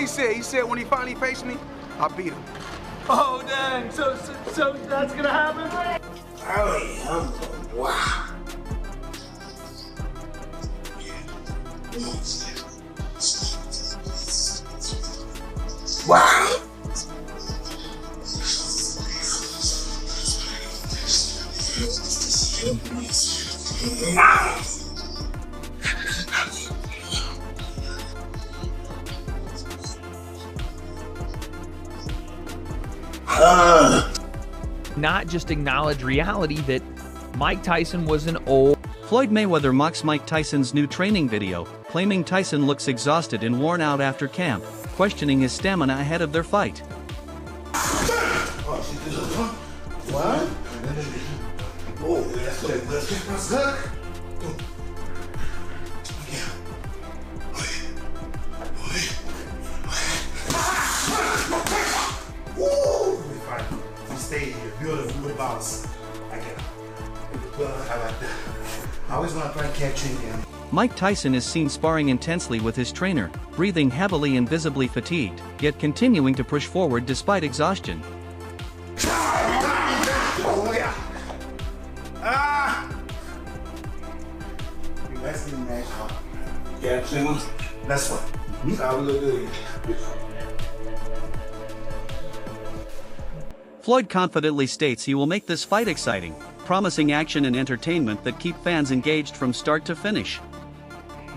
he said. He said when he finally faced me, I beat him. Oh, dang. So that's gonna happen? Oh, wow. Wow. Not just acknowledge reality that Mike Tyson was an old. Floyd Mayweather mocks Mike Tyson's new training video, claiming Tyson looks exhausted and worn out after camp, questioning his stamina ahead of their fight. What? Oh, that's good. You stay here, beautiful, good boss. I get it. I like that. I always want to try and catch you again. Mike Tyson is seen sparring intensely with his trainer, breathing heavily and visibly fatigued, yet continuing to push forward despite exhaustion. Oh, yeah. Ah! That's the match. Yeah, that's one. How we look good. Floyd confidently states he will make this fight exciting, promising action and entertainment that keep fans engaged from start to finish.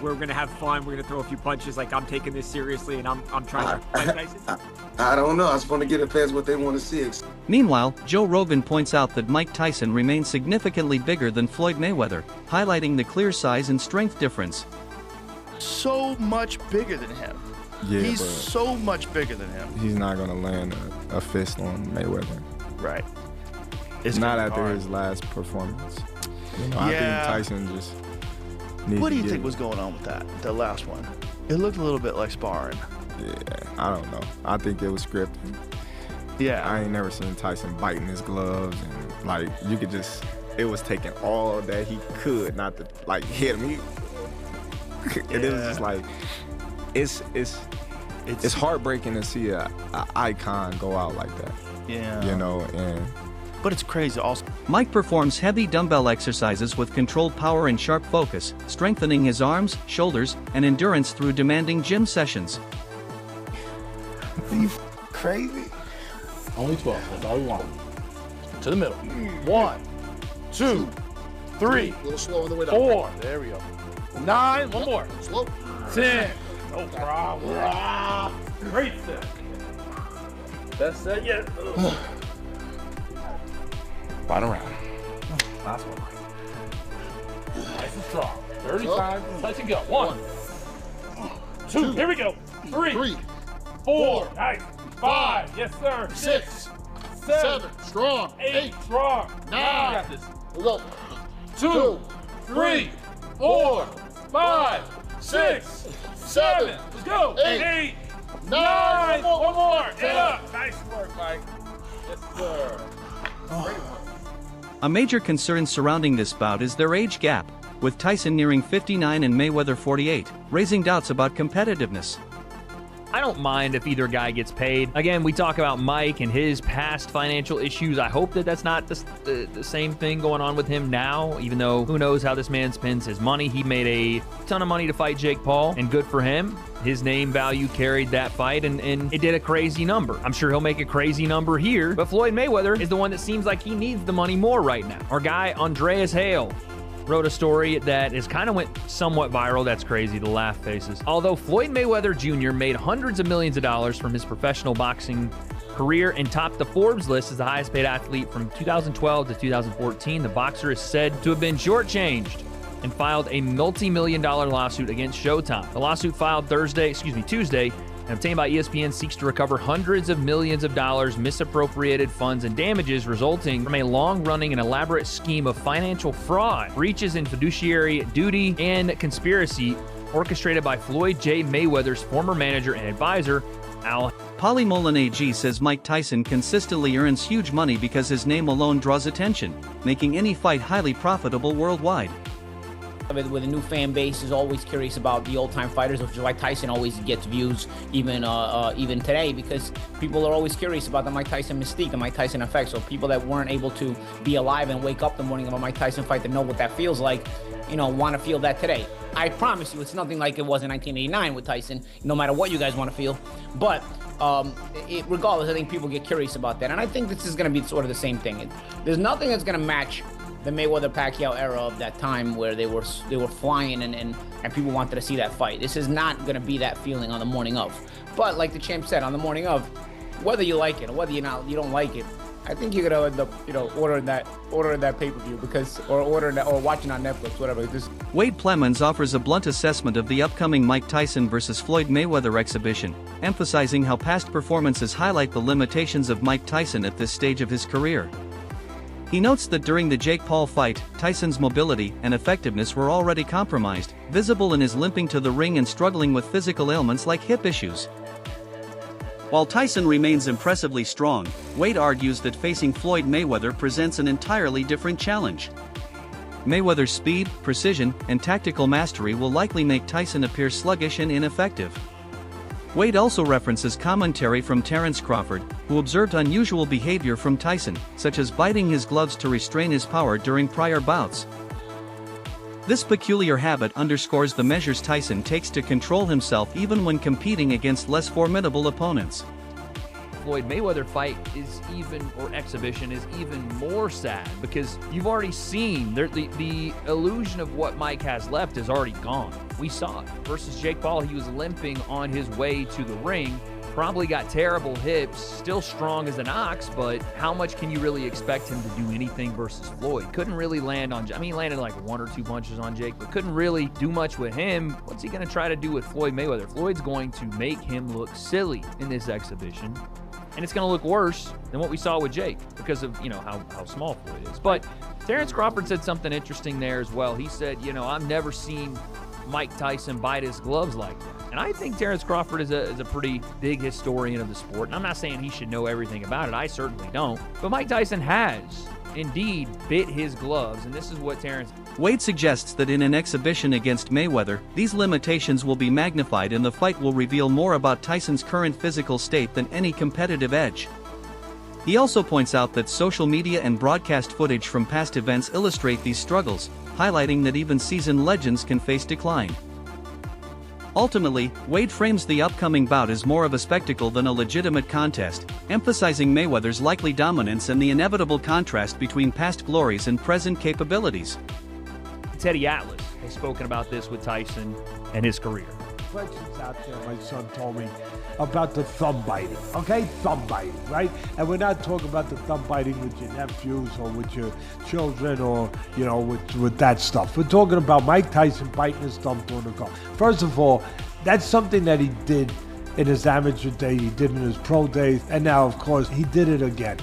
We're gonna have fun. We're gonna throw a few punches. Like, I'm taking this seriously, and I'm trying to fight Tyson. I don't know. I just want to get the fans what they want to see. Meanwhile, Joe Rogan points out that Mike Tyson remains significantly bigger than Floyd Mayweather, highlighting the clear size and strength difference. So much bigger than him. Yeah, he's so much bigger than him. He's not gonna land a fist on Mayweather. Right. It's not after his last performance. You know, I think Tyson just needs What do you to think was going on with that, the last one? It looked a little bit like sparring. Yeah, I don't know. I think it was scripted. Yeah. I ain't never seen Tyson biting his gloves, and like you could just, it was taking all that he could not to like hit him. It is just like, it's heartbreaking to see a icon go out like that. Yeah. You know, but it's crazy also. Mike performs heavy dumbbell exercises with controlled power and sharp focus, strengthening his arms, shoulders, and endurance through demanding gym sessions. You crazy? Only 12. That's all we want. To the middle. 1, 2, 3. A little slow on the way down. 4. There we go. 9. One more. Slow. 10. No problem. Great set. Best set yet. Final round. Last one. Nice and strong. 30 times. Touch and go. 1, 2. Here we go. 3. 4. Nice. 5. Yes, sir. 6. 7. Strong. 8. Strong. 9. Got this. We go. 2, 3, 4, 5, 6, 7. Let's go. 8, 9. One more. Get up. Nice work, Mike. Yes, sir. Great one. A major concern surrounding this bout is their age gap, with Tyson nearing 59 and Mayweather 48, raising doubts about competitiveness. I don't mind if either guy gets paid. Again, we talk about Mike and his past financial issues. I hope that that's not the same thing going on with him now, even though who knows how this man spends his money. He made a ton of money to fight Jake Paul, and good for him. His name value carried that fight, and it did a crazy number. I'm sure he'll make a crazy number here, but Floyd Mayweather is the one that seems like he needs the money more right now. Our guy, Andreas Hale, wrote a story that is kind of went somewhat viral. That's crazy, the laugh faces. Although Floyd Mayweather Jr. made hundreds of millions of dollars from his professional boxing career and topped the Forbes list as the highest paid athlete from 2012 to 2014, the boxer is said to have been shortchanged and filed a multi-million-dollar lawsuit against Showtime. The lawsuit filed Tuesday, and obtained by ESPN seeks to recover hundreds of millions of dollars, misappropriated funds, and damages resulting from a long-running and elaborate scheme of financial fraud, breaches in fiduciary duty, and conspiracy orchestrated by Floyd J. Mayweather's former manager and advisor, Al. Polly Mullen AG says Mike Tyson consistently earns huge money because his name alone draws attention, making any fight highly profitable worldwide. With a new fan base is always curious about the old-time fighters, which is why Tyson always gets views even today, because people are always curious about the Mike Tyson mystique, the Mike Tyson effect. So people that weren't able to be alive and wake up the morning of a Mike Tyson fight to know what that feels like, want to feel that today. I promise you, it's nothing like it was in 1989 with Tyson, no matter what you guys want to feel. But regardless, I think people get curious about that. And I think this is going to be sort of the same thing. There's nothing that's going to match the Mayweather-Pacquiao era of that time where they were flying and people wanted to see that fight. This is not going to be that feeling on the morning of. But like the champ said, on the morning of, whether you like it or whether you don't like it, I think you're gonna end up, ordering that pay-per-view or watching on Netflix, whatever. Wade Plemons offers a blunt assessment of the upcoming Mike Tyson vs. Floyd Mayweather exhibition, emphasizing how past performances highlight the limitations of Mike Tyson at this stage of his career. He notes that during the Jake Paul fight, Tyson's mobility and effectiveness were already compromised, visible in his limping to the ring and struggling with physical ailments like hip issues. While Tyson remains impressively strong, Wade argues that facing Floyd Mayweather presents an entirely different challenge. Mayweather's speed, precision, and tactical mastery will likely make Tyson appear sluggish and ineffective. Wade also references commentary from Terence Crawford, who observed unusual behavior from Tyson, such as biting his gloves to restrain his power during prior bouts. This peculiar habit underscores the measures Tyson takes to control himself even when competing against less formidable opponents. Floyd Mayweather fight exhibition is even more sad because you've already seen the illusion of what Mike has left is already gone. We saw it. Versus Jake Paul, he was limping on his way to the ring. Probably got terrible hips, still strong as an ox, but how much can you really expect him to do anything versus Floyd? Couldn't really land on, he landed like 1 or 2 punches on Jake, but couldn't really do much with him. What's he going to try to do with Floyd Mayweather? Floyd's going to make him look silly in this exhibition, and it's going to look worse than what we saw with Jake because of, how small Floyd is. But Terence Crawford said something interesting there as well. He said, I've never seen Mike Tyson bite his gloves like that. And I think Terence Crawford is a pretty big historian of the sport. And I'm not saying he should know everything about it. I certainly don't. But Mike Tyson has indeed bit his gloves. And this is what Terence... Wade suggests that in an exhibition against Mayweather, these limitations will be magnified and the fight will reveal more about Tyson's current physical state than any competitive edge. He also points out that social media and broadcast footage from past events illustrate these struggles, highlighting that even seasoned legends can face decline. Ultimately, Wade frames the upcoming bout as more of a spectacle than a legitimate contest, emphasizing Mayweather's likely dominance and the inevitable contrast between past glories and present capabilities. Teddy Atlas has spoken about this with Tyson and his career. Questions out there, my son told me, about the thumb biting, okay? Thumb biting, right? And we're not talking about the thumb biting with your nephews or with your children or, with that stuff. We're talking about Mike Tyson biting his thumb during the call. First of all, that's something that he did in his amateur day, he did in his pro days, and now, of course, he did it again.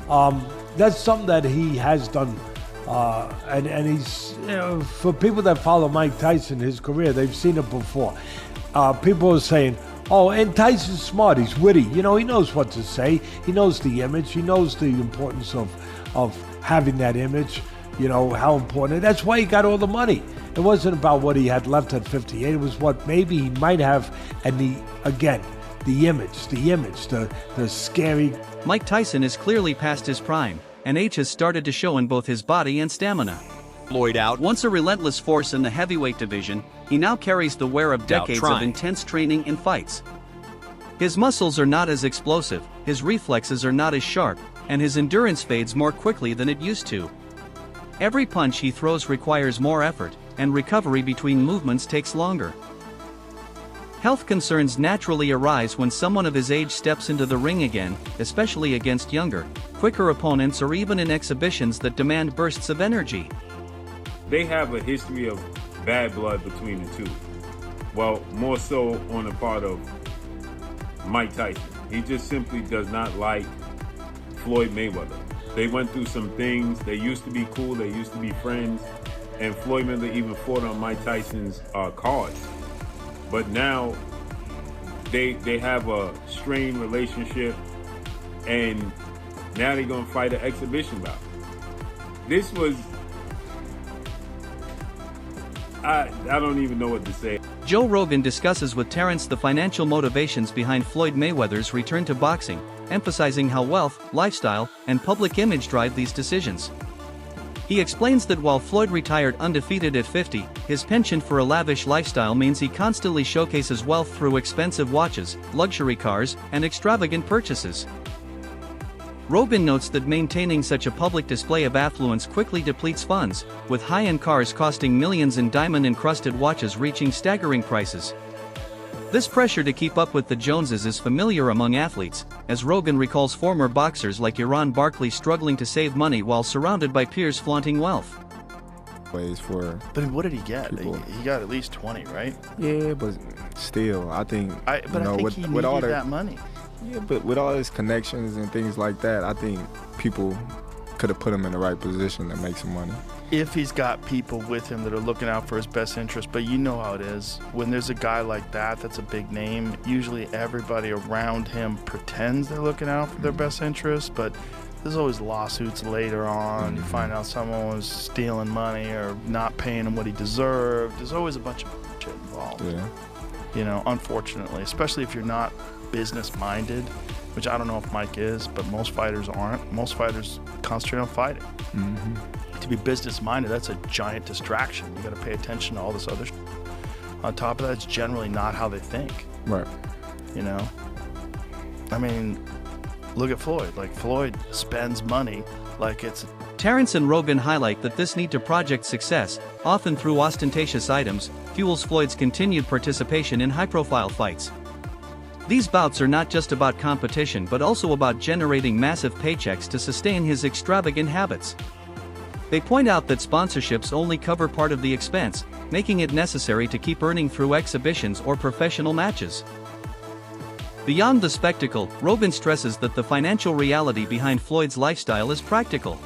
That's something that he has done. And he's, for people that follow Mike Tyson, his career, they've seen it before. People are saying, oh, and Tyson's smart, he's witty, he knows what to say, he knows the image, he knows the importance of having that image, how important, that's why he got all the money. It wasn't about what he had left at 58, it was what maybe he might have, and the image, the scary. Mike Tyson is clearly past his prime, and age has started to show in both his body and stamina. Floyd out. Once a relentless force in the heavyweight division, he now carries the wear of decades of intense training and fights. His muscles are not as explosive, his reflexes are not as sharp, and his endurance fades more quickly than it used to. Every punch he throws requires more effort, and recovery between movements takes longer. Health concerns naturally arise when someone of his age steps into the ring again, especially against younger, quicker opponents or even in exhibitions that demand bursts of energy. They have a history of bad blood between the two. Well, more so on the part of Mike Tyson. He just simply does not like Floyd Mayweather. They went through some things. They used to be cool. They used to be friends. And Floyd Mayweather even fought on Mike Tyson's cards. But now they have a strained relationship, and now they're going to fight an exhibition bout. This was... I don't even know what to say. Joe Rogan discusses with Terrence the financial motivations behind Floyd Mayweather's return to boxing, emphasizing how wealth, lifestyle, and public image drive these decisions. He explains that while Floyd retired undefeated at 50, his penchant for a lavish lifestyle means he constantly showcases wealth through expensive watches, luxury cars, and extravagant purchases. Rogan notes that maintaining such a public display of affluence quickly depletes funds, with high-end cars costing millions and diamond-encrusted watches reaching staggering prices. This pressure to keep up with the Joneses is familiar among athletes, as Rogan recalls former boxers like Iran Barkley struggling to save money while surrounded by peers flaunting wealth. But what did he get? He got at least 20, right? Yeah, but still, I think. I think he needed that money. Yeah, but with all his connections and things like that, I think people could have put him in the right position to make some money. If he's got people with him that are looking out for his best interest, but you know how it is. When there's a guy like that, that's a big name, usually everybody around him pretends they're looking out for their best interest, but there's always lawsuits later on. You find out someone was stealing money or not paying him what he deserved. There's always a bunch of shit involved. Yeah. You know, unfortunately, especially if you're not business-minded, which I don't know if Mike is, but most fighters aren't. Most fighters concentrate on fighting. To be business-minded, that's a giant distraction. You got to pay attention to all this other shit. On top of that, it's generally not how they think. Right. You know? I mean, look at Floyd. Like, Floyd spends money like it's... Terrence and Rogan highlight that this need to project success, often through ostentatious items, fuels Floyd's continued participation in high-profile fights. These bouts are not just about competition but also about generating massive paychecks to sustain his extravagant habits. They point out that sponsorships only cover part of the expense, making it necessary to keep earning through exhibitions or professional matches. Beyond the spectacle, Rogan stresses that the financial reality behind Floyd's lifestyle is practical.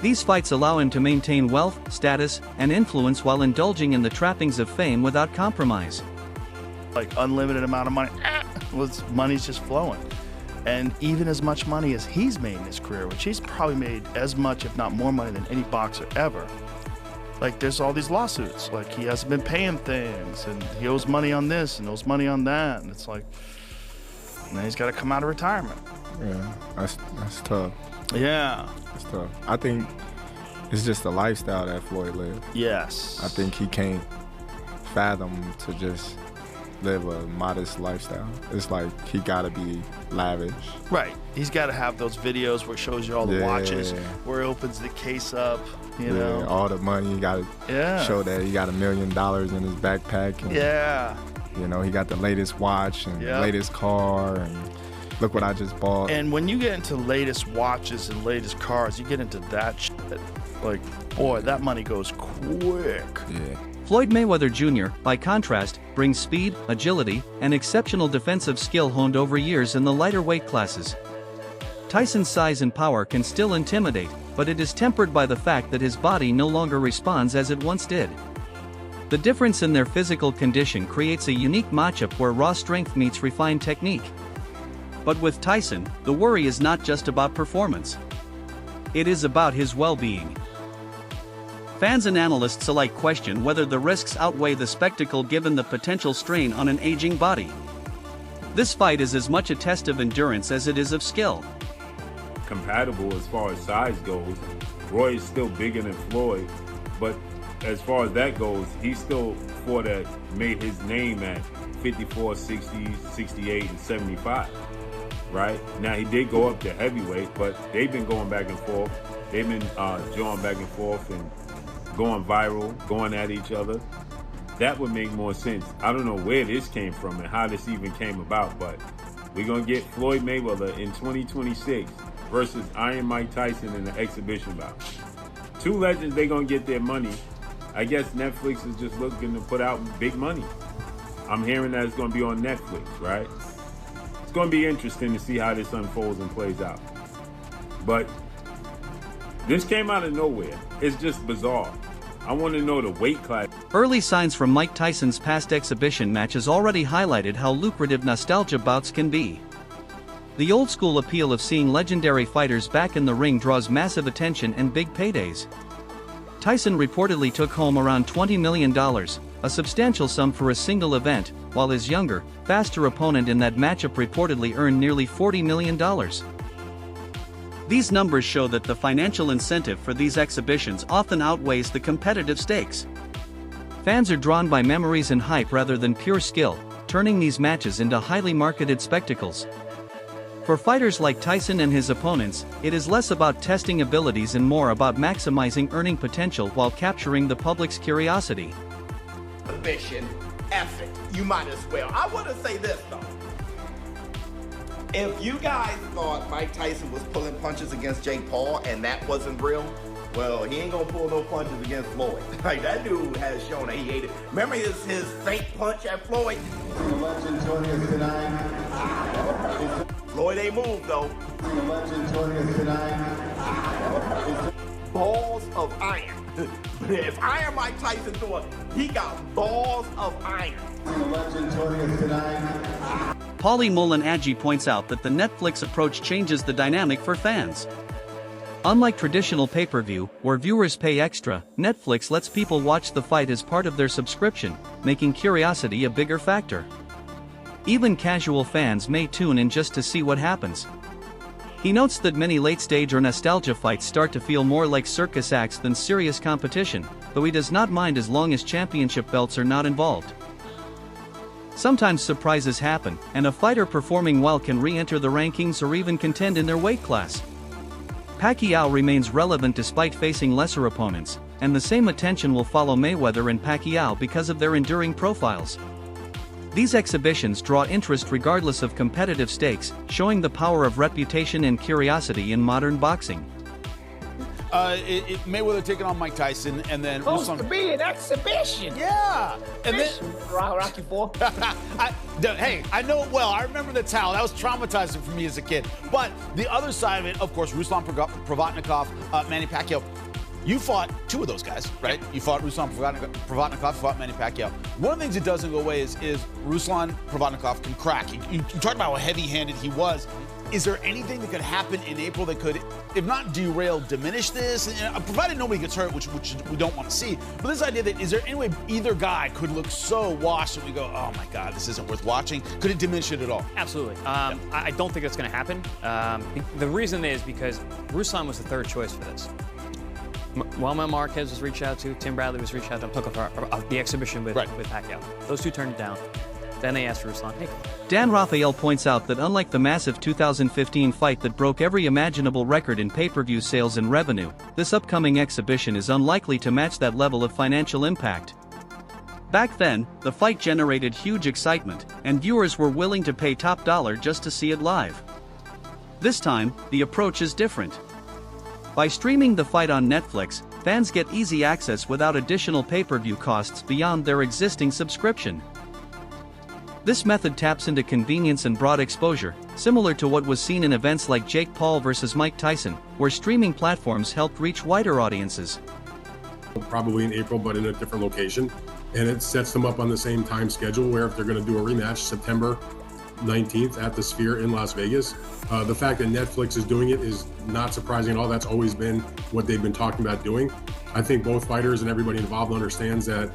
These fights allow him to maintain wealth, status, and influence while indulging in the trappings of fame without compromise. Like unlimited amount of money, money's just flowing. And even as much money as he's made in his career, which he's probably made as much, if not more money than any boxer ever. Like there's all these lawsuits, like he hasn't been paying things and he owes money on this and owes money on that. And it's like, and then he's got to come out of retirement. Yeah, that's tough. Yeah. It's tough. I think it's just the lifestyle that Floyd lived. Yes. I think he can't fathom to just live a modest lifestyle. It's like he gotta be lavish. Right. He's got to have those videos where it shows you all the watches, where he opens the case up, you know. All the money. He gotta show that he got $1 million in his backpack. And, you know, he got the latest watch and latest car and look what I just bought. And when you get into latest watches and latest cars, you get into that shit. Like, boy, that money goes quick. Yeah. Floyd Mayweather Jr., by contrast, brings speed, agility, and exceptional defensive skill honed over years in the lighter weight classes. Tyson's size and power can still intimidate, but it is tempered by the fact that his body no longer responds as it once did. The difference in their physical condition creates a unique matchup where raw strength meets refined technique. But with Tyson, the worry is not just about performance. It is about his well-being. Fans and analysts alike question whether the risks outweigh the spectacle given the potential strain on an aging body. This fight is as much a test of endurance as it is of skill. Compatible as far as size goes, Roy is still bigger than Floyd, but as far as that goes, he's still fought that made his name at 54, 60, 68, and 75. Right? Now he did go up to heavyweight, but they've been going back and forth. They've been jawing back and forth and going viral, going at each other. That would make more sense. I don't know where this came from and how this even came about, but we're going to get Floyd Mayweather in 2026 versus Iron Mike Tyson in the exhibition bout. Two legends, they're going to get their money. I guess Netflix is just looking to put out big money. I'm hearing that it's going to be on Netflix, right? It's going to be interesting to see how this unfolds and plays out. But this came out of nowhere. It's just bizarre. I want to know the weight class. Early signs from Mike Tyson's past exhibition matches already highlighted how lucrative nostalgia bouts can be. The old-school appeal of seeing legendary fighters back in the ring draws massive attention and big paydays. Tyson reportedly took home around $20 million, a substantial sum for a single event, while his younger, faster opponent in that matchup reportedly earned nearly $40 million. These numbers show that the financial incentive for these exhibitions often outweighs the competitive stakes. Fans are drawn by memories and hype rather than pure skill, turning these matches into highly marketed spectacles. For fighters like Tyson and his opponents, it is less about testing abilities and more about maximizing earning potential while capturing the public's curiosity. Exhibition, F it. You might as well. I want to say this though. If you guys thought Mike Tyson was pulling punches against Jake Paul and that wasn't real, well, he ain't gonna pull no punches against Floyd. Like, that dude has shown that he hated. Remember his fake punch at Floyd? Floyd ain't moved though. Balls of iron. If Iron Mike Tyson thought he got balls of iron. Paulie Molinaggi points out that the Netflix approach changes the dynamic for fans. Unlike traditional pay-per-view, where viewers pay extra, Netflix lets people watch the fight as part of their subscription, making curiosity a bigger factor. Even casual fans may tune in just to see what happens. He notes that many late-stage or nostalgia fights start to feel more like circus acts than serious competition, though he does not mind as long as championship belts are not involved. Sometimes surprises happen, and a fighter performing well can re-enter the rankings or even contend in their weight class. Pacquiao remains relevant despite facing lesser opponents, and the same attention will follow Mayweather and Pacquiao because of their enduring profiles. These exhibitions draw interest regardless of competitive stakes, showing the power of reputation and curiosity in modern boxing. Mayweather taking on Mike Tyson, and then Supposed to be an exhibition. Yeah, and then Rocky IV. Hey, I know it well. I remember the towel. That was traumatizing for me as a kid. But the other side of it, of course, Ruslan Provatnikov, Manny Pacquiao. You fought two of those guys, right? You fought Ruslan Provatnikov, you fought Manny Pacquiao. One of the things that doesn't go away is Ruslan Provatnikov can crack. You talked about how heavy-handed he was. Is there anything that could happen in April that could, if not derail, diminish this? Provided nobody gets hurt, which we don't want to see. But this idea that, is there any way either guy could look so washed that we go, oh my God, this isn't worth watching? Could it diminish it at all? Absolutely. I don't think that's going to happen. The reason is because Ruslan was the third choice for this. Wilma Marquez was reached out to, Tim Bradley was reached out to, took the exhibition with Pacquiao. Those two turned it down. Then they asked Ruslan. Hey. Dan Rafael points out that unlike the massive 2015 fight that broke every imaginable record in pay-per-view sales and revenue, this upcoming exhibition is unlikely to match that level of financial impact. Back then, the fight generated huge excitement, and viewers were willing to pay top dollar just to see it live. This time, the approach is different. By streaming the fight on Netflix, fans get easy access without additional pay-per-view costs beyond their existing subscription. This method taps into convenience and broad exposure, similar to what was seen in events like Jake Paul versus Mike Tyson, where streaming platforms helped reach wider audiences. Probably in April, but in a different location. And it sets them up on the same time schedule where if they're going to do a rematch September 19th at the Sphere in Las Vegas. The fact that Netflix is doing it is not surprising at all. That's always been what they've been talking about doing. I think both fighters and everybody involved understands that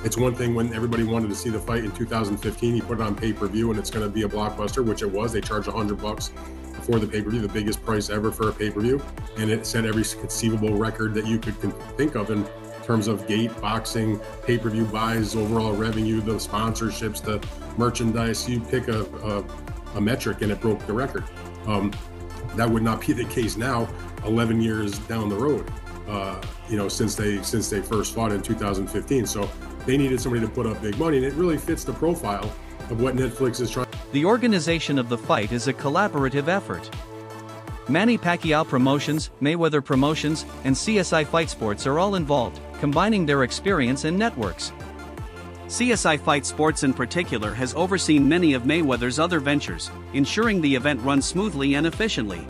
it's one thing when everybody wanted to see the fight in 2015, you put it on pay-per-view and it's going to be a blockbuster, which it was. They charged $100 for the pay-per-view, the biggest price ever for a pay-per-view. And it set every conceivable record that you could think of in terms of gate, boxing, pay-per-view buys, overall revenue, the sponsorships, the merchandise. You pick a metric and it broke the record. That would not be the case now, 11 years down the road. Since they first fought in 2015. So they needed somebody to put up big money, and it really fits the profile of what Netflix is trying. The organization of the fight is a collaborative effort. Manny Pacquiao Promotions, Mayweather Promotions, and CSI Fight Sports are all involved, combining their experience and networks. CSI Fight Sports in particular has overseen many of Mayweather's other ventures, ensuring the event runs smoothly and efficiently.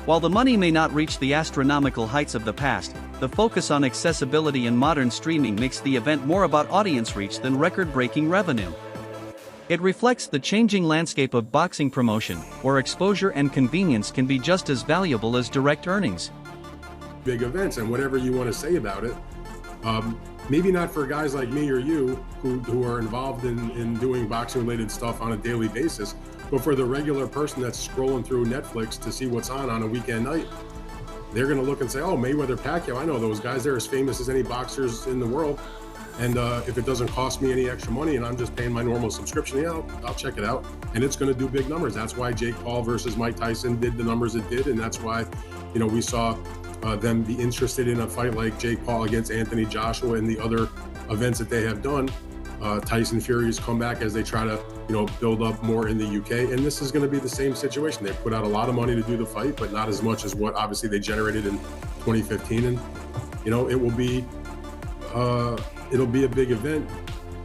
While the money may not reach the astronomical heights of the past, the focus on accessibility and modern streaming makes the event more about audience reach than record-breaking revenue. It reflects the changing landscape of boxing promotion, where exposure and convenience can be just as valuable as direct earnings. big events, and whatever you want to say about it, maybe not for guys like me or you who are involved in doing boxing related stuff on a daily basis, but for the regular person that's scrolling through Netflix to see what's on a weekend night, they're going to look and say, oh, Mayweather, Pacquiao, I know those guys. They're as famous as any boxers in the world. And if it doesn't cost me any extra money and I'm just paying my normal subscription, yeah, I'll check it out. And it's going to do big numbers. That's why Jake Paul versus Mike Tyson did the numbers it did. And that's why, you know, we saw them be interested in a fight like Jake Paul against Anthony Joshua and the other events that they have done. Tyson Fury's come back as they try to, you know, build up more in the UK. And this is going to be the same situation. They put out a lot of money to do the fight, but not as much as what obviously they generated in 2015. And, you know, it will be, it'll be a big event,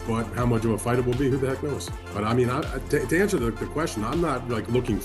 but how much of a fight it will be, who the heck knows? But I mean, to answer the question, I'm not like looking